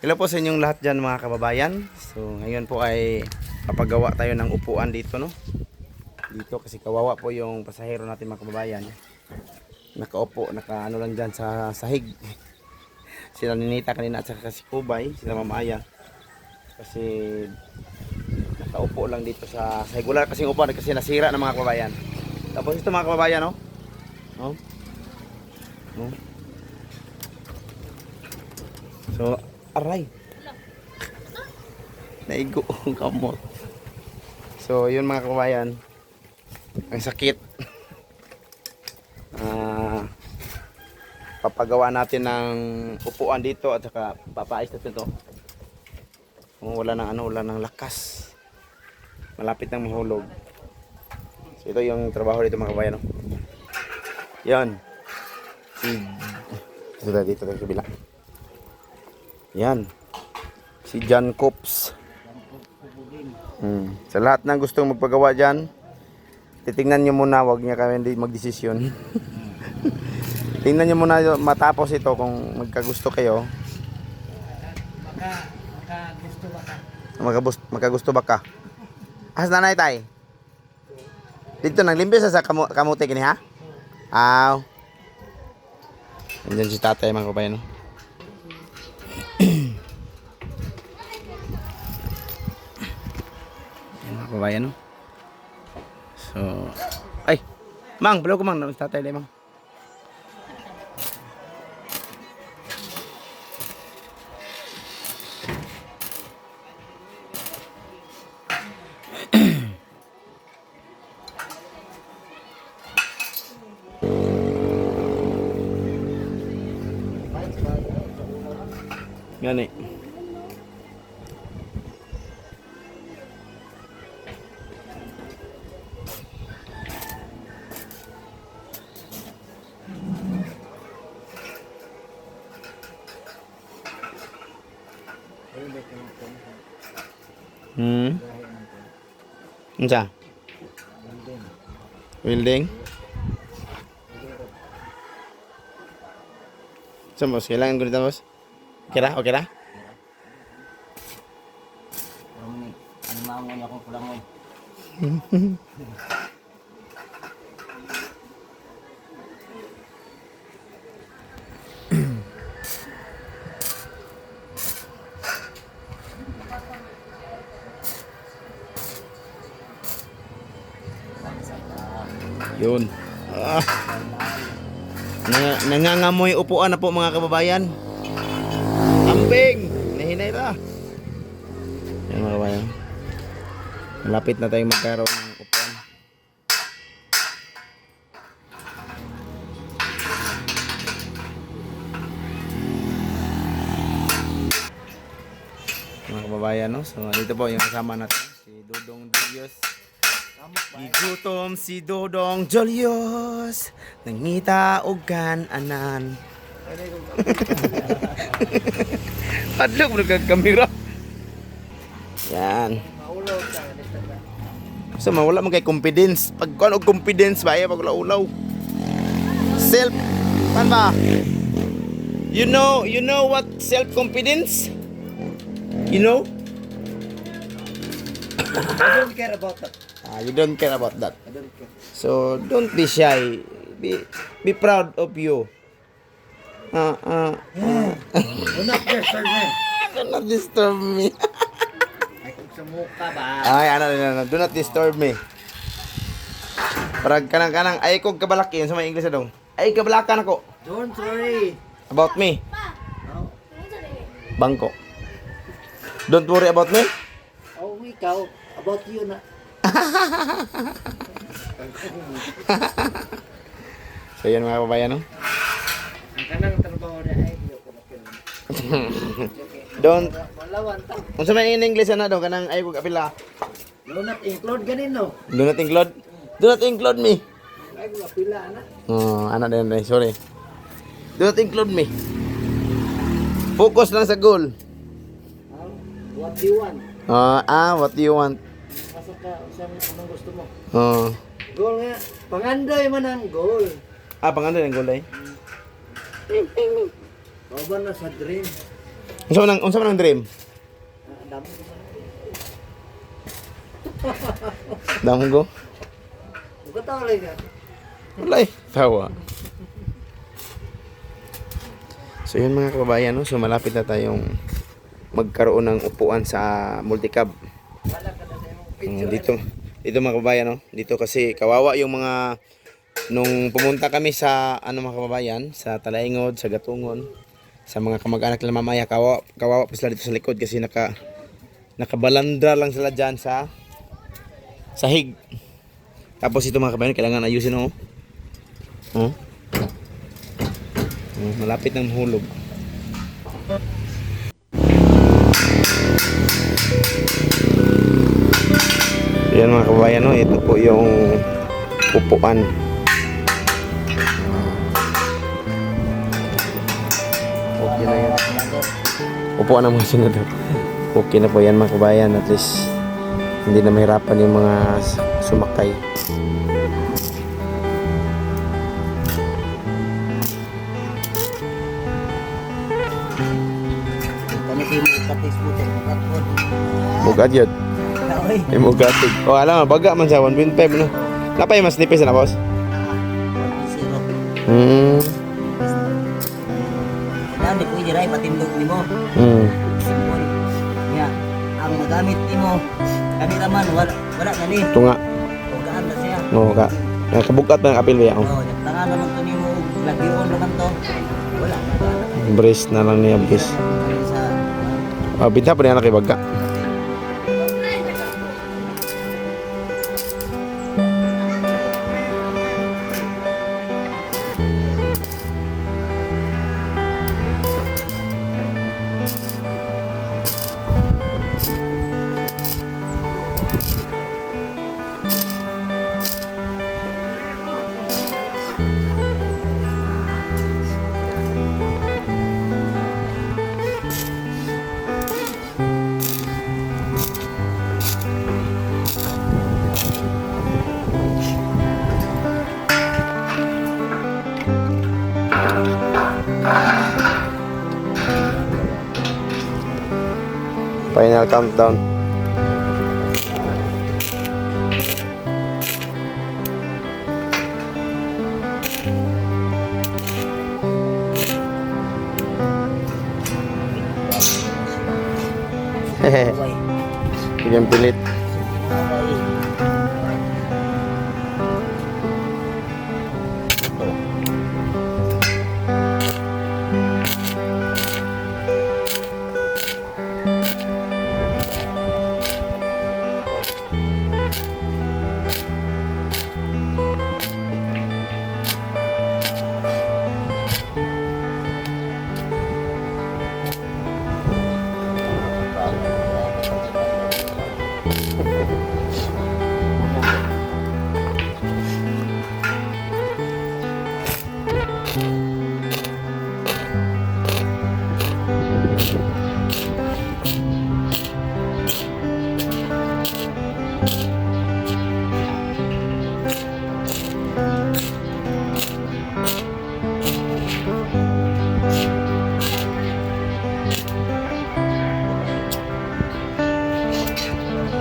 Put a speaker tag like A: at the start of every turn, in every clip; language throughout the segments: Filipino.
A: Hello po sa inyong lahat dyan mga kababayan. So ngayon po ay papagawa tayo ng upuan dito, no? Dito kasi kawawa po yung pasahero natin mga kababayan. Nakaupo, nakaano lang dyan sa sahig. Sila Ninita kanina at saka si Kubay, sila Mamaya. Kasi nakaupo lang dito sa sahig. Wala kasing upuan kasi nasira ng mga kababayan. Tapos ito mga kababayan, no? No? No? So, aray. Naigo ang kamot. So, yun mga kababayan. Ang sakit. Papagawa natin ng upuan dito at saka papaayos natin to. Kung wala ng lakas. Malapit nang mahulog. So, ito yung trabaho dito mga kababayan. No? Yan. Dito tayo sa bila. Yan. Si John Coops. Sa lahat ng gustong magpagawa dyan, titingnan nyo muna, wag niya kami hindi magdesisyon. Tingnan nyo muna matapos ito kung magkagusto kayo. Magkagusto ba ka? As nanay tay? Dito nang limpyo sa kamuti kini ha? Aw. Andiyan si tatay mga kabayan. No? Kabayan, no? So, ay, mang, balo ko mang, tatay day mang. Yan eh. Unsa? Welding. Samos, kailangan ko dito, boss. Okay ra? Okay ra?
B: Ano maangon akong kulangon.
A: Yun. Nangangamoy upuan na po mga kababayan. Amping! Nahinay ra. Yan mga kababayan. Malapit na tayong magkaroon ng upuan. Mga kababayan, no? So dito po yung kasama natin. Si Dodong Julius. Gigutom si Dodong Julius, nangita og kan-anan. Padlok mo kag kamera. Yan. So mawala man kay confidence. Pag kuan og confidence ba pag ulaw. Self pan ba? You know what self confidence? You know?
B: I don't care about that.
A: You don't care about that.
B: I don't care.
A: So don't be shy. Be proud of you.
B: Do not disturb me.
A: Do not disturb me.
B: Ay kung sa mukha ba?
A: Ay, ano. Do not disturb me. Parang kanang ay kog kabalakin sa may English dong. Ay kabalakan ako.
B: Don't worry.
A: About me.
B: Oh,
A: Bangko. Don't worry about me.
B: oh ikaw, about you na.
A: So yan mga kababayan, no?
B: Ang kanang trabaho na ay hindi ko makilala.
A: Don't.
B: Malawan ta.
A: Kung sa may in English na daw kanang ay kog apila.
B: Do not include ganin no.
A: Do not include. Do not include me.
B: Ay ko pila na.
A: Oh, ano din, sorry. Do not include me. Focus lang sa goal.
B: What do you want?
A: What do you want?
B: Pasok ka sa anong gusto mo.
A: Oh.
B: Goal nga. Pangandoy man ang goal.
A: Pangano ng goal ay?
B: Kauban na sa dream.
A: Unsa man ang dream?
B: Damo ko man.
A: Damgo.
B: Buka tayo lang yan.
A: Wala eh. Tawa. So yun mga kababayan, no? So malapit na tayong magkaroon ng upuan sa multicab.
B: Wala ka na sa imong
A: Dito mga kababayan, no? Dito kasi kawawa yung mga nung pumunta kami sa mga kababayan, sa Talaingod, sa Gatungon, sa mga kamag-anak nila mamaya, kawawa pa sila dito sa likod kasi nakabalandra lang sila diyan sa sahig. Tapos ito mga kababayan, kailangan ayusin, no? Malapit ng mahulog. Yan mga kababayan, no? Ito po yung upuan. Okay na yan. Upuan ng mga senador. Okay na po yan mga kababayan. At least hindi na mahirapan yung mga sumakay.
B: Kami kayo katis mo ito. Magkakot.
A: Bugad yun.
B: Oy.
A: Ay mugatid. O alam nga, baga man sa 1.5 no. Napay mas nipis na boss.
B: Zero. Yan, di pwede rin patindog ni mo. Simple. Nga, ang magamit ni mo, kami naman, wala na ni.
A: Ito nga.
B: Hugaan na siya.
A: No, ka. Kabugat na ng apil ba yan?
B: Oo, nagtangan naman to ni mo, lagyon naman to. Wala na.
A: Brace na lang niya, brace.
B: Sa,
A: Binta pa niya na kay baga. Final countdown. Hehe.
B: okay.
A: Bigyan pilit.
B: Okay.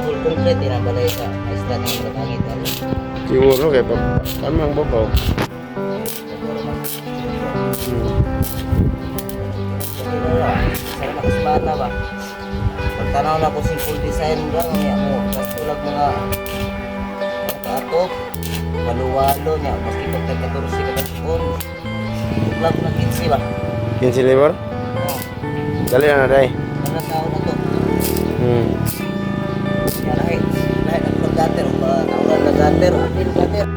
B: Full complete din ang balay sa isla ng Matangit.
A: Siguro kay pa. Ano mang babaw?
B: Sa nakasbata ba? Pagtanaw na ko simple design lang niya mo. Tapos tulag mga pagkaatop, walu-walo niya. Maski pagka-14 ka taon. Tulag na 15 ba?
A: 15 libor?
B: Oo.
A: Dali na day.
B: Ano tao na to? Yan lahat ang pag-gater. Tawagan na gater. Apil gater.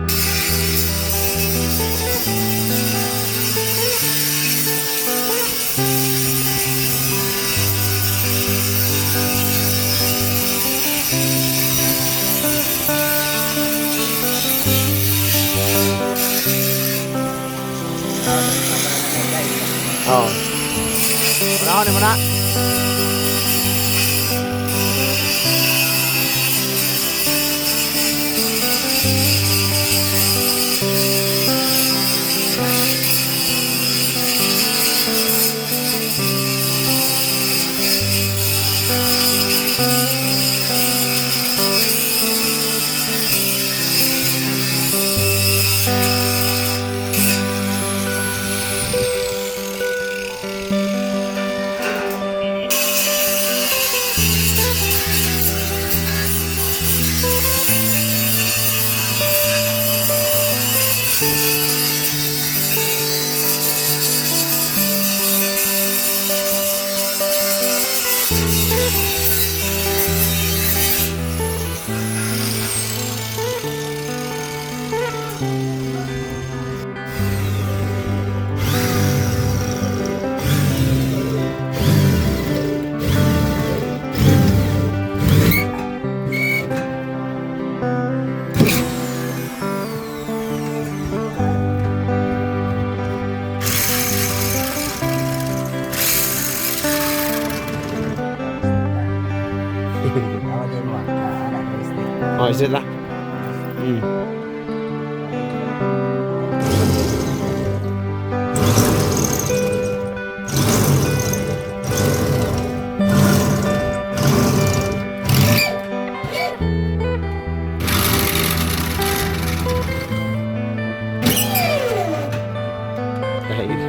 A: Oh. Muna ko muna.
B: Ako din mo, anak ko isip.
A: Oh, is it lah? Dahil.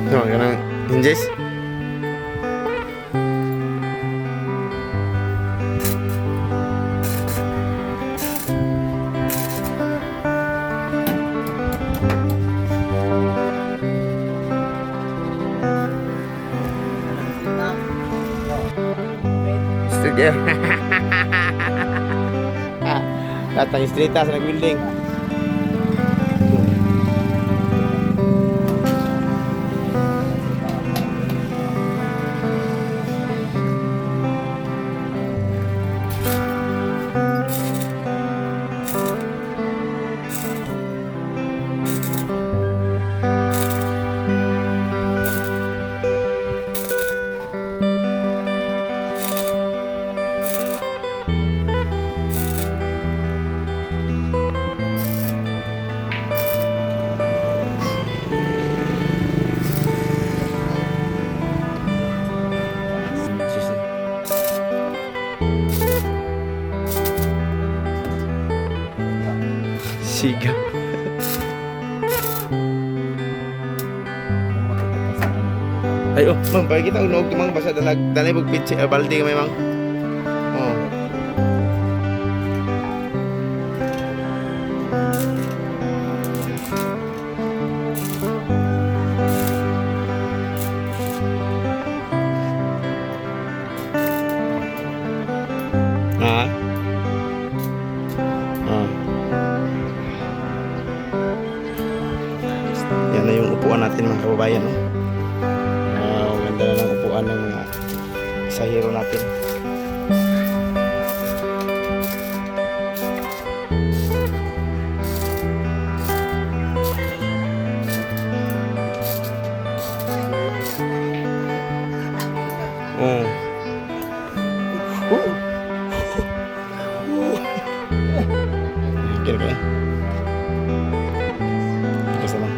A: No, ganang hinges. Studio. Datang istrita sa nag-building. Siga. Ay, oh, mang, pag kita unog, mang, basa dalag, dalay bug pitsi, balde kamay, mang. Oh. Ha? Ah. Yan na yung upuan natin mga kababayan, no? Ganda na ng upuan ng mga pasahero natin. Oh. Kira kaya. Basta lang.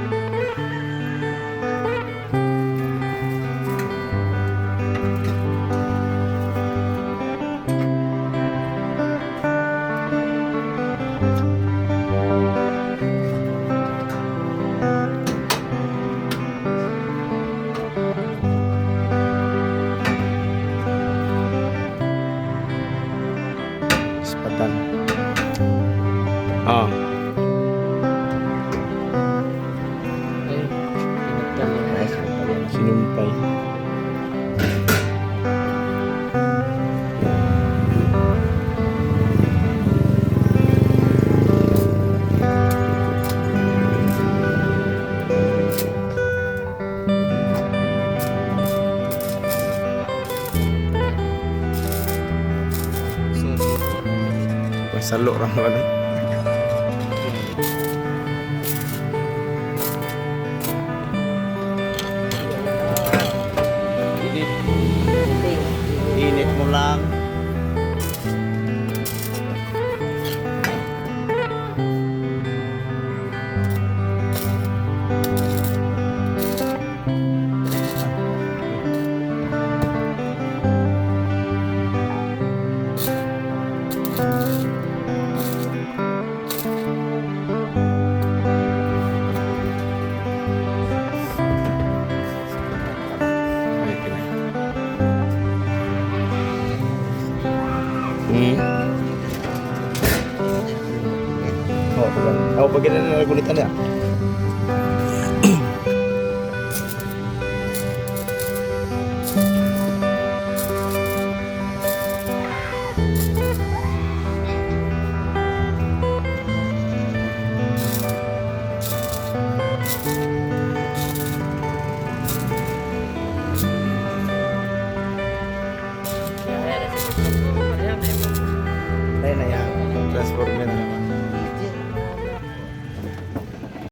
A: Sepatan. Ah. Sinumpay. Salo ra mo ano. Init mo lang. Ako pag ganun na nagulitan na. Tayo na yan. Transformer na naman.